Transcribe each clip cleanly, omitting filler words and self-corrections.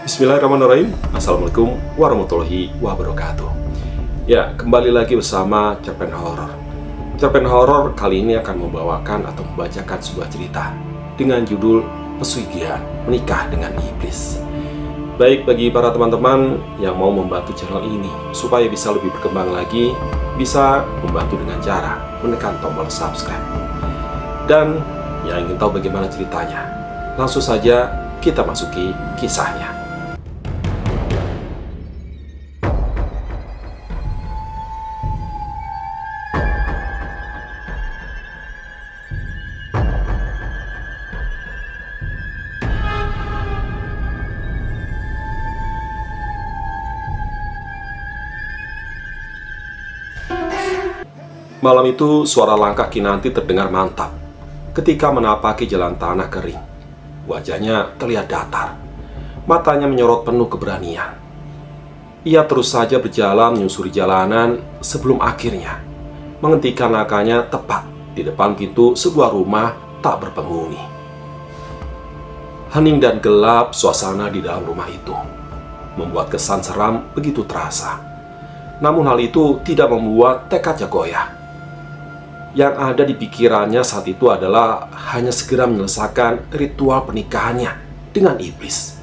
Bismillahirrahmanirrahim. Assalamualaikum warahmatullahi wabarakatuh. Ya, kembali lagi bersama Cerpen Horor. Cerpen Horor kali ini akan membawakan atau membacakan sebuah cerita dengan judul Pesugihan Menikah dengan Iblis. Baik, bagi para teman-teman yang mau membantu channel ini supaya bisa lebih berkembang lagi, bisa membantu dengan cara menekan tombol subscribe. Dan yang ingin tahu bagaimana ceritanya, langsung saja kita masuki kisahnya. Malam itu suara langkah Kinanti terdengar mantap ketika menapaki jalan tanah kering. Wajahnya terlihat datar, matanya menyorot penuh keberanian. Ia terus saja berjalan menyusuri jalanan sebelum akhirnya menghentikan langkahnya tepat di depan pintu sebuah rumah tak berpenghuni. Hening dan gelap suasana di dalam rumah itu membuat kesan seram begitu terasa. Namun hal itu tidak membuat tekadnya goyah. Yang ada di pikirannya saat itu adalah hanya segera menyelesaikan ritual pernikahannya dengan iblis.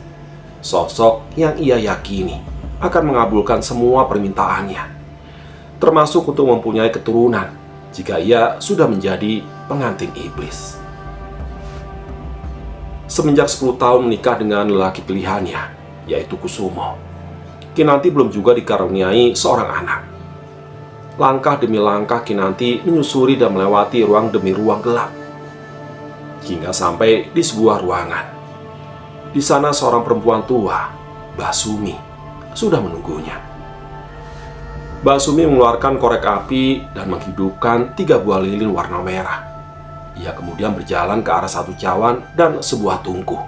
Sosok yang ia yakini akan mengabulkan semua permintaannya, termasuk untuk mempunyai keturunan jika ia sudah menjadi pengantin iblis. Semenjak 10 tahun menikah dengan lelaki pilihannya, yaitu Kusumo, Kinanti belum juga dikaruniai seorang anak. Langkah demi langkah Kinanti menyusuri dan melewati ruang demi ruang gelap, hingga sampai di sebuah ruangan. Di sana seorang perempuan tua, Mbak Sumi, sudah menunggunya. Mbak Sumi mengeluarkan korek api dan menghidupkan 3 buah lilin warna merah. Ia kemudian berjalan ke arah satu cawan dan sebuah tungku.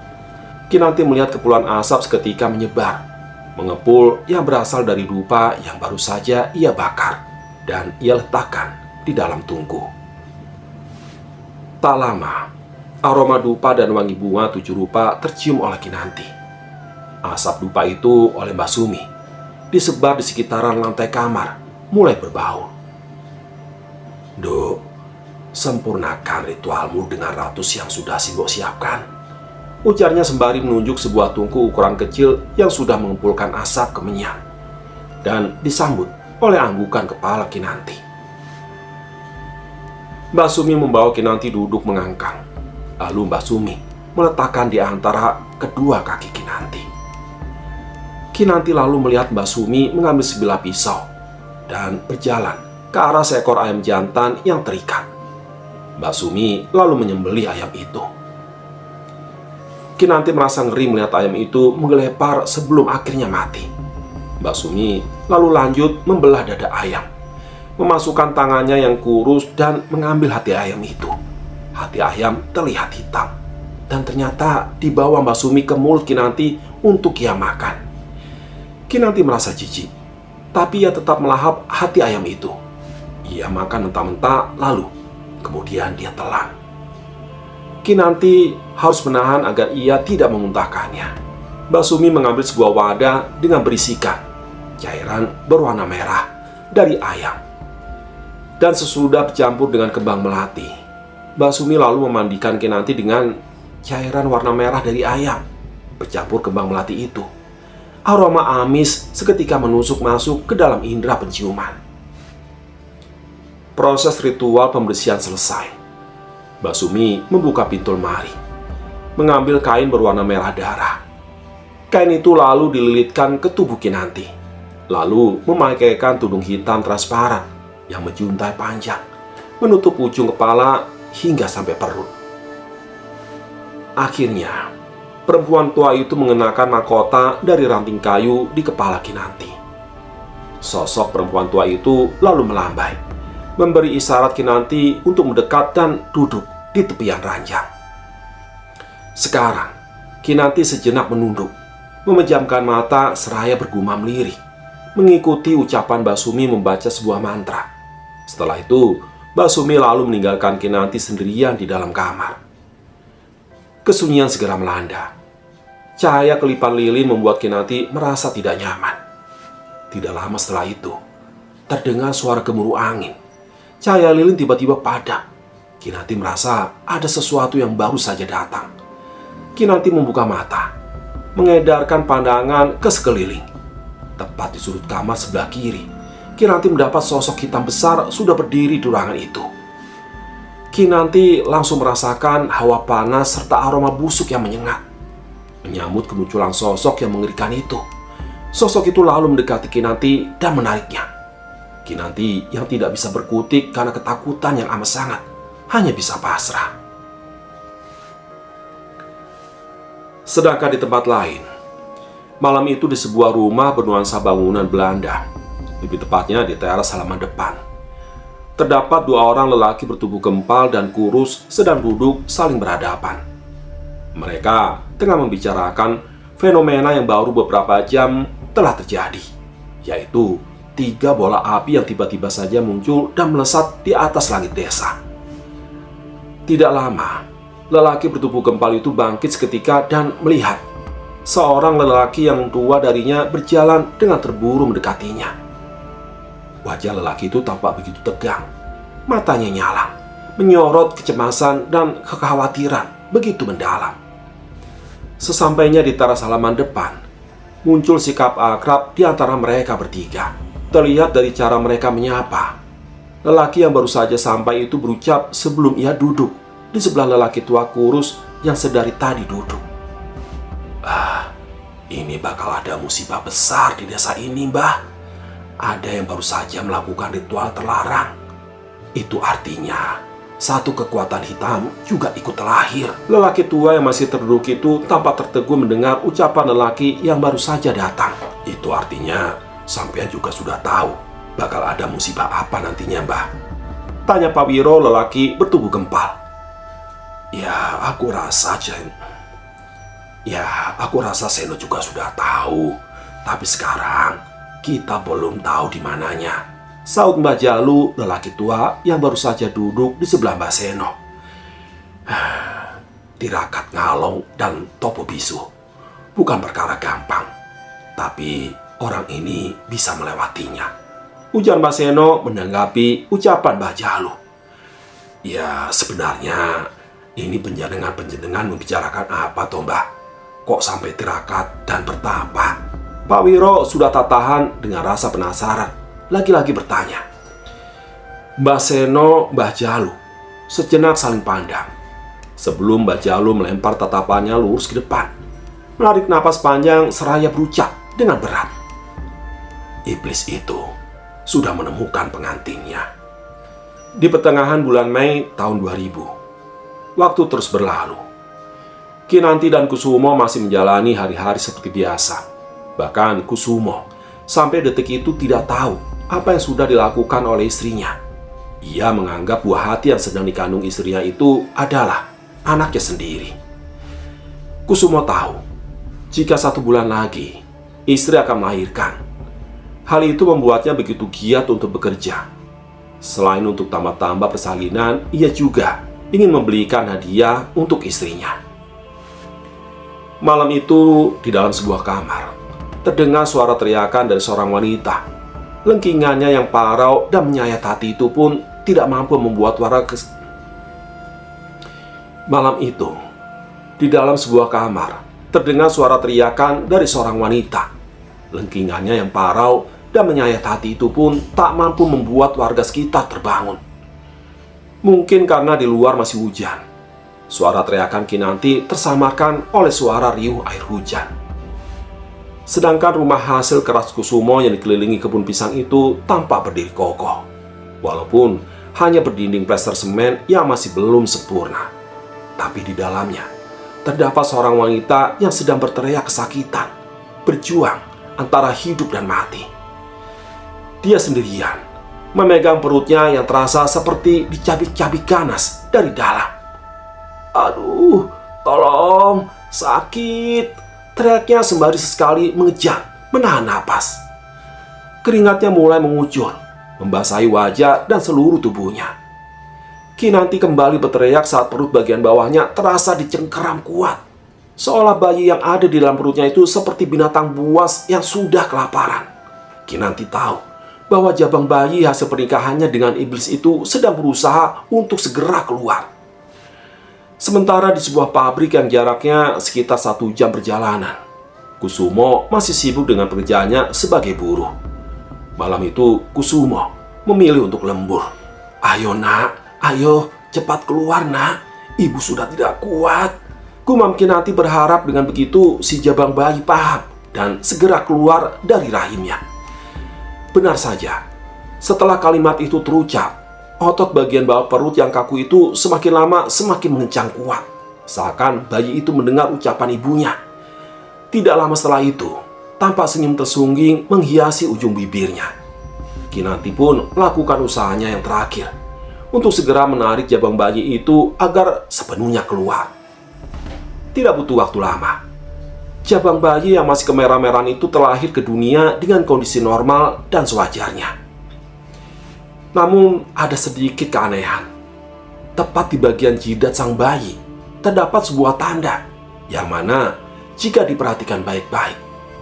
Kinanti melihat kepulan asap seketika menyebar, mengepul yang berasal dari dupa yang baru saja ia bakar dan ia letakkan di dalam tungku. Tak lama, aroma dupa dan wangi bunga 7 rupa tercium oleh Kinanti. Asap dupa itu oleh Mbak Sumi disebar di sekitaran lantai kamar mulai berbau. "Duk, sempurnakan ritualmu dengan ratus yang sudah Simbok siapkan," ujarnya sembari menunjuk sebuah tungku ukuran kecil yang sudah mengumpulkan asap kemenyan, dan disambut oleh anggukan kepala Kinanti. Mbak Sumi membawa Kinanti duduk mengangkang. Lalu Mbak Sumi meletakkan di antara kedua kaki Kinanti. Kinanti lalu melihat Mbak Sumi mengambil sebilah pisau dan berjalan ke arah seekor ayam jantan yang terikat. Mbak Sumi lalu menyembelih ayam itu. Kinanti merasa ngeri melihat ayam itu menggelepar sebelum akhirnya mati. Mbak Sumi lalu lanjut membelah dada ayam, memasukkan tangannya yang kurus dan mengambil hati ayam itu. Hati ayam terlihat hitam, dan ternyata dibawa Mbak Sumi ke mulut Kinanti untuk ia makan. Kinanti merasa jijik, tapi ia tetap melahap hati ayam itu. Ia makan mentah-mentah, lalu kemudian dia telan. Kinanti harus menahan agar ia tidak memuntahkannya. Mbak Sumi mengambil sebuah wadah dengan berisikan cairan berwarna merah dari ayam. Dan sesudah bercampur dengan kembang melati, Mbak Sumi lalu memandikan Kinanti dengan cairan warna merah dari ayam bercampur kembang melati itu. Aroma amis seketika menusuk masuk ke dalam indera penciuman. Proses ritual pembersihan selesai. Mbak Sumi membuka pintu lemari, mengambil kain berwarna merah darah. Kain itu lalu dililitkan ke tubuh Kinanti, lalu memakaikan tudung hitam transparan yang menjuntai panjang, menutup ujung kepala hingga sampai perut. Akhirnya, perempuan tua itu mengenakan mahkota dari ranting kayu di kepala Kinanti. Sosok perempuan tua itu lalu melambai, memberi isyarat Kinanti untuk mendekat dan duduk di tepian ranjang. Sekarang, Kinanti sejenak menunduk, memejamkan mata seraya bergumam lirih, mengikuti ucapan Mbak Sumi membaca sebuah mantra. Setelah itu, Mbak Sumi lalu meninggalkan Kinanti sendirian di dalam kamar. Kesunyian segera melanda. Cahaya kelipan lilin membuat Kinanti merasa tidak nyaman. Tidak lama setelah itu, terdengar suara gemuruh angin. Cahaya lilin tiba-tiba padam. Kinanti merasa ada sesuatu yang baru saja datang. Kinanti membuka mata, mengedarkan pandangan ke sekeliling. Tepat di sudut kamar sebelah kiri, Kinanti mendapat sosok hitam besar sudah berdiri di ruangan itu. Kinanti langsung merasakan hawa panas serta aroma busuk yang menyengat. Menyambut kemunculan sosok yang mengerikan itu, sosok itu lalu mendekati Kinanti dan menariknya. Kinanti yang tidak bisa berkutik karena ketakutan yang amat sangat, hanya bisa pasrah. Sedangkan di tempat lain, malam itu di sebuah rumah bernuansa bangunan Belanda, lebih tepatnya di teras halaman depan, terdapat dua orang lelaki bertubuh gempal dan kurus sedang duduk saling berhadapan. Mereka tengah membicarakan fenomena yang baru beberapa jam telah terjadi, yaitu 3 bola api yang tiba-tiba saja muncul dan melesat di atas langit desa. Tidak lama, lelaki bertubuh gempal itu bangkit seketika dan melihat seorang lelaki yang tua darinya berjalan dengan terburu mendekatinya. Wajah lelaki itu tampak begitu tegang, matanya nyalang, menyorot kecemasan dan kekhawatiran begitu mendalam. Sesampainya di teras halaman depan, muncul sikap akrab di antara mereka bertiga. Terlihat dari cara mereka menyapa. Lelaki yang baru saja sampai itu berucap sebelum ia duduk di sebelah lelaki tua kurus yang sedari tadi duduk. Ini bakal ada musibah besar di desa ini, Mbah. Ada yang baru saja melakukan ritual terlarang. Itu artinya satu kekuatan hitam juga ikut terlahir. Lelaki tua yang masih terduduk itu tampak tertegun mendengar ucapan lelaki yang baru saja datang. Itu artinya sampean juga sudah tahu bakal ada musibah apa nantinya, Mbah? Tanya Pak Wiro, lelaki bertubuh gempal. Ya, aku rasa Seno juga sudah tahu. Tapi sekarang kita belum tahu di mananya, saut Mbah Jalu, lelaki tua yang baru saja duduk di sebelah Mbah Seno. Tirakat Ngalong dan Topo Bisu bukan perkara gampang, tapi orang ini bisa melewatinya, ujar Mbah Seno menanggapi ucapan Mbah Jalu. Ya, sebenarnya ini penjenengan membicarakan apa toh, Mbah? Kok sampai tirakat dan bertapa? Pak Wiro sudah tak tahan dengan rasa penasaran, lagi-lagi bertanya. Mbah Seno, Mbah Jalu sejenak saling pandang sebelum Mbah Jalu melempar tatapannya lurus ke depan, menarik napas panjang seraya berucap dengan berat. Iblis itu sudah menemukan pengantinnya. Di pertengahan bulan Mei tahun 2000, waktu terus berlalu. Kinanti dan Kusumo masih menjalani hari-hari seperti biasa. Bahkan Kusumo sampai detik itu tidak tahu apa yang sudah dilakukan oleh istrinya. Ia menganggap buah hati yang sedang dikandung istrinya itu adalah anaknya sendiri. Kusumo tahu jika 1 bulan lagi istri akan melahirkan. Hal itu membuatnya begitu giat untuk bekerja. Selain untuk tambah-tambah persalinan, ia juga ingin membelikan hadiah untuk istrinya. Malam itu, di dalam sebuah kamar, terdengar suara teriakan dari seorang wanita. Lengkingannya yang parau dan menyayat hati itu pun tidak mampu membuat Malam itu, di dalam sebuah kamar, terdengar suara teriakan dari seorang wanita. Lengkingannya yang parau dan menyayat hati itu pun tak mampu membuat warga sekitar terbangun. Mungkin karena di luar masih hujan, suara teriakan Kinanti tersamarkan oleh suara riuh air hujan. Sedangkan rumah hasil keras Kusumo yang dikelilingi kebun pisang itu tampak berdiri kokoh, walaupun hanya berdinding plester semen yang masih belum sempurna. Tapi di dalamnya terdapat seorang wanita yang sedang berteriak kesakitan, berjuang antara hidup dan mati. Dia sendirian, memegang perutnya yang terasa seperti dicabik-cabik ganas dari dalam. Aduh, tolong, sakit, teriaknya sembari sesekali mengejar, menahan napas. Keringatnya mulai mengucur, membasahi wajah dan seluruh tubuhnya. Kinanti kembali berteriak saat perut bagian bawahnya terasa dicengkeram kuat. seolah bayi yang ada di dalam perutnya itu seperti binatang buas yang sudah kelaparan. Kinanti tahu bahwa jabang bayi hasil pernikahannya dengan iblis itu sedang berusaha untuk segera keluar. Sementara di sebuah pabrik yang jaraknya sekitar 1 jam perjalanan, Kusumo masih sibuk dengan pekerjaannya sebagai buruh. Malam itu Kusumo memilih untuk lembur. "Ayo nak, ayo cepat keluar nak, ibu sudah tidak kuat." Gumam Kinanti berharap dengan begitu si jabang bayi paham dan segera keluar dari rahimnya. Benar saja, setelah kalimat itu terucap, otot bagian bawah perut yang kaku itu semakin lama semakin mengencang kuat. Seakan bayi itu mendengar ucapan ibunya. Tidak lama setelah itu, tampak senyum tersungging menghiasi ujung bibirnya. Kinanti pun melakukan usahanya yang terakhir untuk segera menarik jabang bayi itu agar sepenuhnya keluar. Tidak butuh waktu lama, jabang bayi yang masih kemerah-merahan itu terlahir ke dunia dengan kondisi normal dan sewajarnya. Namun ada sedikit keanehan. Tepat di bagian jidat sang bayi terdapat sebuah tanda, yang mana jika diperhatikan baik-baik,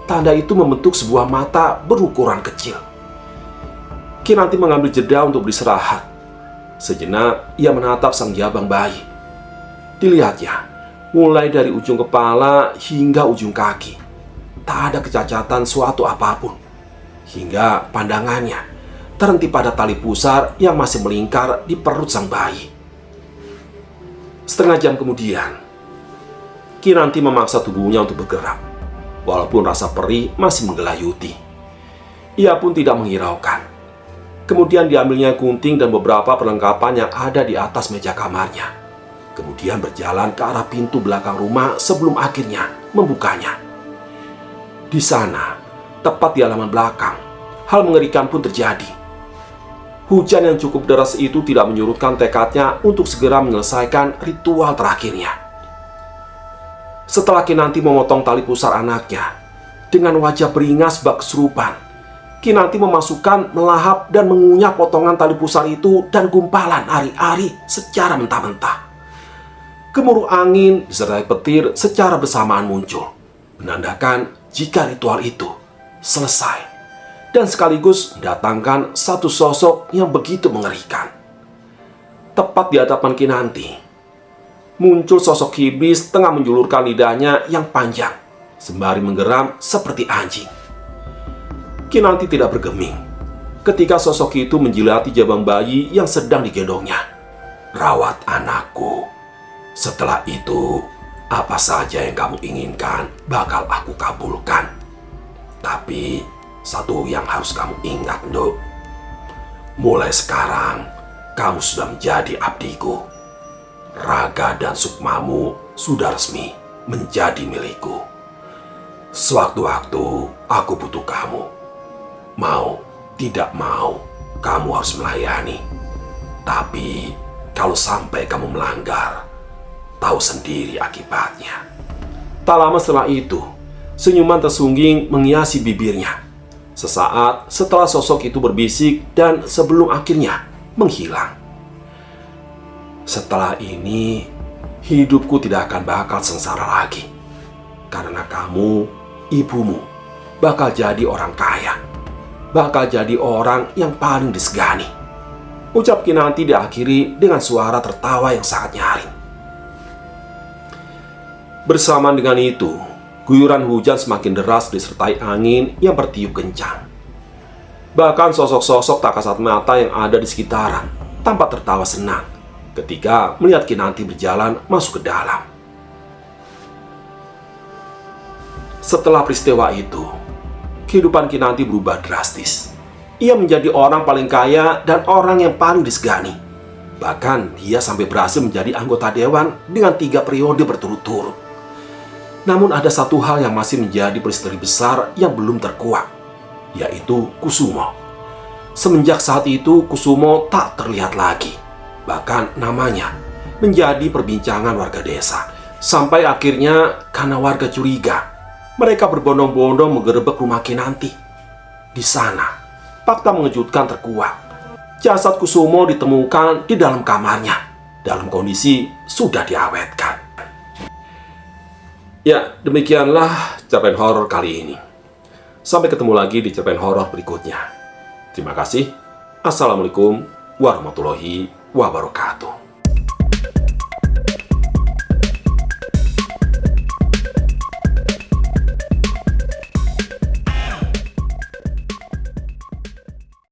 tanda itu membentuk sebuah mata berukuran kecil. Kinanti mengambil jeda untuk beristirahat. Sejenak ia menatap sang jabang bayi. Dilihatnya, mulai dari ujung kepala hingga ujung kaki, tak ada kecacatan suatu apapun. Hingga pandangannya terhenti pada tali pusar yang masih melingkar di perut sang bayi. Setengah jam kemudian, Kinanti memaksa tubuhnya untuk bergerak, walaupun rasa perih masih menggelayuti. Ia pun tidak menghiraukan. Kemudian diambilnya gunting dan beberapa perlengkapan yang ada di atas meja kamarnya. Kemudian berjalan ke arah pintu belakang rumah sebelum akhirnya membukanya. Di sana, tepat di halaman belakang, hal mengerikan pun terjadi. Hujan yang cukup deras itu tidak menyurutkan tekadnya untuk segera menyelesaikan ritual terakhirnya. Setelah Kinanti memotong tali pusar anaknya, dengan wajah beringas bak kesurupan, Kinanti memasukkan, melahap, dan mengunyah potongan tali pusar itu dan gumpalan ari-ari secara mentah-mentah. Gemuruh angin disertai petir secara bersamaan muncul, menandakan jika ritual itu selesai, dan sekaligus mendatangkan satu sosok yang begitu mengerikan. Tepat di hadapan Kinanti, muncul sosok iblis tengah menjulurkan lidahnya yang panjang, sembari menggeram seperti anjing. Kinanti tidak bergeming ketika sosok itu menjilati jabang bayi yang sedang digendongnya. "Rawat anakku. Setelah itu, apa saja yang kamu inginkan bakal aku kabulkan. Tapi satu yang harus kamu ingat, Nduk. Mulai sekarang, kamu sudah menjadi abdiku. Raga dan sukmamu sudah resmi menjadi milikku. Sewaktu-waktu aku butuh kamu. Mau, tidak mau, kamu harus melayani. Tapi kalau sampai kamu melanggar, tahu sendiri akibatnya." Tak lama setelah itu, senyuman tersungging menghiasi bibirnya. Sesaat setelah sosok itu berbisik dan sebelum akhirnya menghilang. "Setelah ini, hidupku tidak akan bakal sengsara lagi. Karena kamu, ibumu, bakal jadi orang kaya. Bakal jadi orang yang paling disegani," ucap Kinanti diakhiri dengan suara tertawa yang sangat nyaring. Bersamaan dengan itu, guyuran hujan semakin deras disertai angin yang bertiup kencang. Bahkan sosok-sosok tak kasat mata yang ada di sekitaran tampak tertawa senang ketika melihat Kinanti berjalan masuk ke dalam. Setelah peristiwa itu, kehidupan Kinanti berubah drastis. Ia menjadi orang paling kaya dan orang yang paling disegani. Bahkan dia sampai berhasil menjadi anggota dewan dengan 3 periode berturut-turut. Namun ada satu hal yang masih menjadi misteri besar yang belum terkuak, yaitu Kusumo. Semenjak saat itu Kusumo tak terlihat lagi. Bahkan namanya menjadi perbincangan warga desa. Sampai akhirnya karena warga curiga, mereka berbondong-bondong menggerebek rumah Kinanti. Di sana, fakta mengejutkan terkuak. Jasad Kusumo ditemukan di dalam kamarnya, dalam kondisi sudah diawetkan. Ya, demikianlah cerpen horor kali ini. Sampai ketemu lagi di cerpen horor berikutnya. Terima kasih. Assalamualaikum warahmatullahi wabarakatuh.